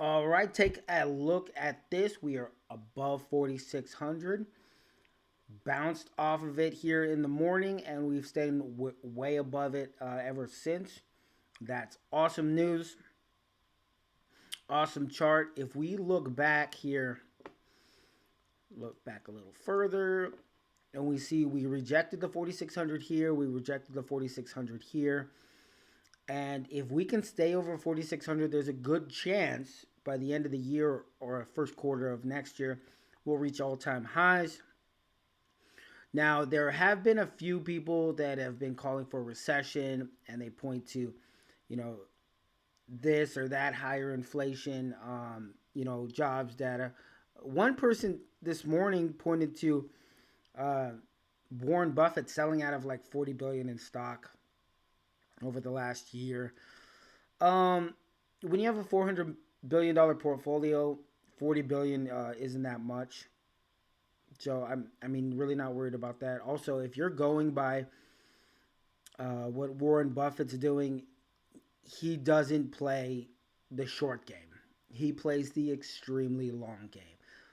All right, take a look at this. We are above 4,600. Bounced off of it here in the morning, and we've stayed way above it ever since. That's awesome news. Awesome chart. If we look back here, look back a little further, and we see we rejected the 4,600 here. We rejected the 4,600 here. And if we can stay over 4,600, there's a good chance by the end of the year or first quarter of next year, we'll reach all-time highs. Now, there have been a few people that have been calling for a recession, and they point to, you know, this or that higher inflation, jobs data. One person this morning pointed to uh, Warren Buffett selling out of like 40 billion in stock over the last year. Um, when you have a $400 billion portfolio, 40 billion isn't that much. So I mean, really not worried about that. Also, if you're going by what Warren Buffett's doing, he doesn't play the short game. He plays the extremely long game.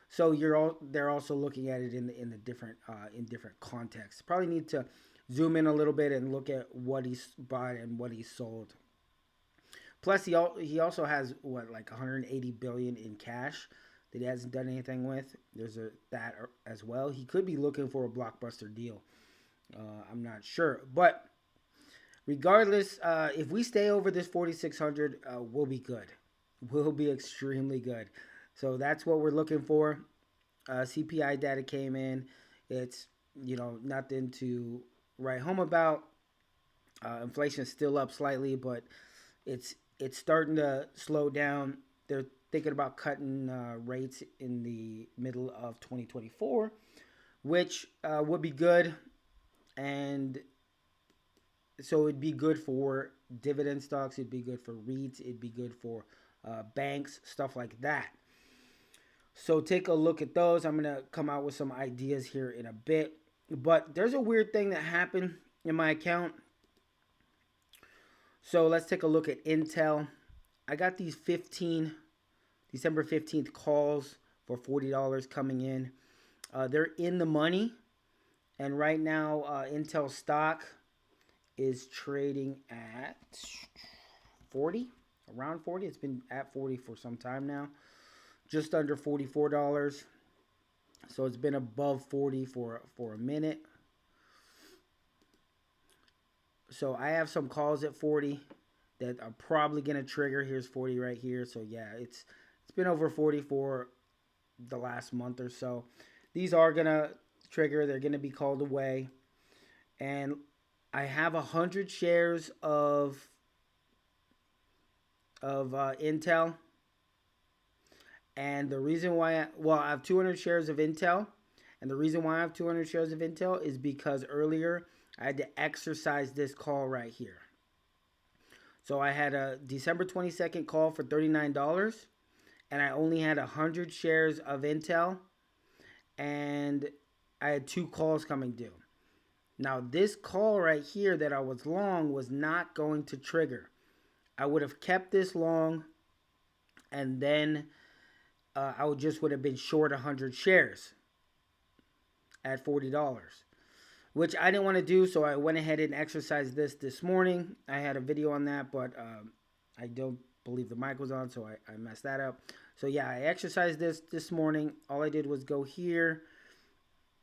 So they're also looking at it in the different in different contexts. Probably need to zoom in a little bit and look at what he's bought and what he's sold. Plus, he also has what, like 180 billion in cash that he hasn't done anything with. There's that as well. He could be looking for a blockbuster deal. I'm not sure, but regardless, if we stay over this 4,600, we'll be good. We'll be extremely good. So that's what we're looking for. CPI data came in. It's nothing to write home about. Inflation is still up slightly, but it's starting to slow down. They're thinking about cutting rates in the middle of 2024, which would be good. And so it'd be good for dividend stocks. It'd be good for REITs. It'd be good for banks, stuff like that. So take a look at those. I'm going to come out with some ideas here in a bit. But there's a weird thing that happened in my account. So let's take a look at Intel. I got these December 15th calls for $40 coming in. They're in the money. And right now, Intel stock is trading at 40, around 40. It's been at 40 for some time now. Just under $44. So it's been above 40 for a minute. So I have some calls at 40 that are probably going to trigger. Here's 40 right here. So yeah, it's been over 40 for the last month or so. These are going to trigger. They're going to be called away. And I have 100 shares of Intel. And the reason why, I have 200 shares of Intel. And the reason why I have 200 shares of Intel is because earlier I had to exercise this call right here. So I had a December 22nd call for $39. And I only had 100 shares of Intel. And I had 2 calls coming due. Now, this call right here that I was long was not going to trigger. I would have kept this long, and then I would have been short 100 shares at $40, which I didn't want to do, so I went ahead and exercised this morning. I had a video on that, but I don't believe the mic was on, so I messed that up. So yeah, I exercised this morning. All I did was go here,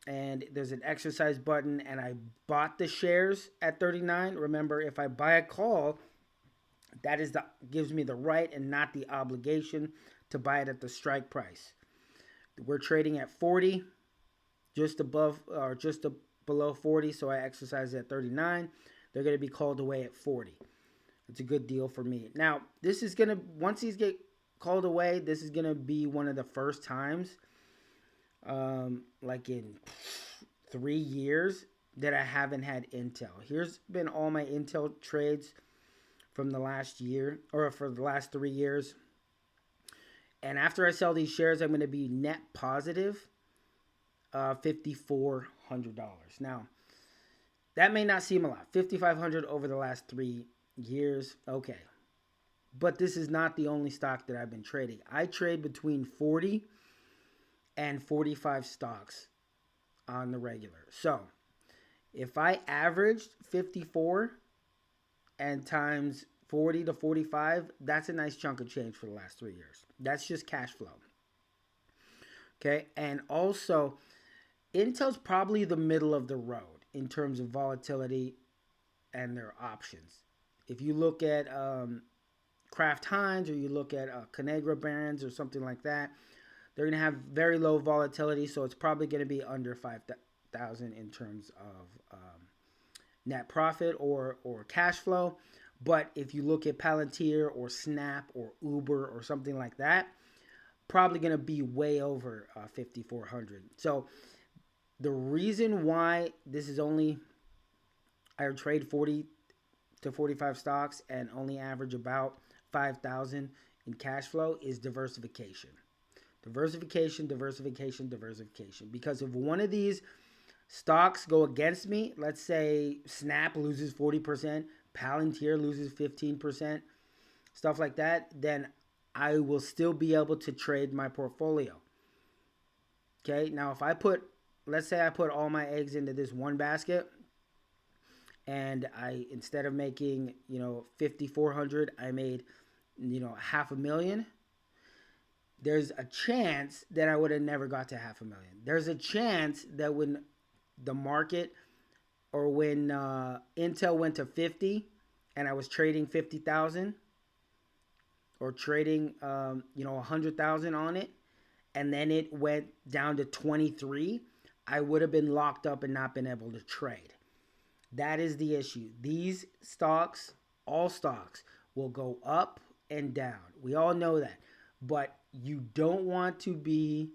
and there's an exercise button, and I bought the shares at 39. Remember, if I buy a call, that gives me the right and not the obligation to buy it at the strike price. We're trading at 40, just above or just below 40, so I exercised at 39. They're going to be called away at 40. It's a good deal for me. Now, this is going to, once these get called away, this is going to be one of the first times like in 3 years that I haven't had Intel. Here's been all my Intel trades from the last year, or for the last 3 years. And after I sell these shares, I'm going to be net positive $5,400. Now, that may not seem a lot. $5,500 over the last 3 years. Okay. But this is not the only stock that I've been trading. I trade between 40 and 45 stocks on the regular. So if I averaged 54 and times 40 to 45, that's a nice chunk of change for the last 3 years. That's just cash flow. Okay, and also Intel's probably the middle of the road in terms of volatility and their options. If you look at Kraft Heinz or you look at Conagra Brands or something like that, they're going to have very low volatility, so it's probably going to be under 5,000 in terms of net profit or cash flow. But if you look at Palantir or Snap or Uber or something like that, probably going to be way over 5,400. So the reason why this is only, I trade 40 to 45 stocks and only average about 5,000 in cash flow is diversification. Diversification, diversification, diversification. Because if one of these stocks go against me, let's say Snap loses 40%, Palantir loses 15%, stuff like that, then I will still be able to trade my portfolio. Okay, now if I put, let's say I put all my eggs into this one basket, and I, instead of making, 5,400, I made, $500,000. There's a chance that I would have never got to $500,000. There's a chance that when the market or when Intel went to 50 and I was trading 50,000 or trading, 100,000 on it, and then it went down to 23, I would have been locked up and not been able to trade. That is the issue. These stocks, all stocks, will go up and down. We all know that. But you don't want to be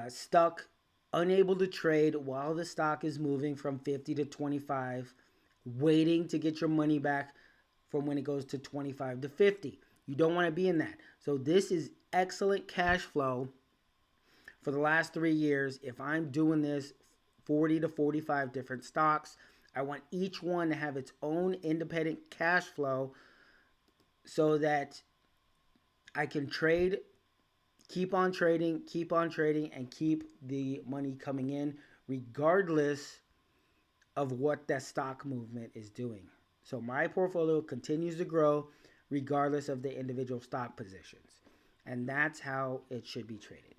stuck, unable to trade while the stock is moving from 50 to 25, waiting to get your money back from when it goes to 25 to 50. You don't want to be in that. So this is excellent cash flow for the last 3 years. If I'm doing this 40 to 45 different stocks, I want each one to have its own independent cash flow so that I can trade, keep on trading, and keep the money coming in regardless of what that stock movement is doing. So my portfolio continues to grow regardless of the individual stock positions. And that's how it should be traded.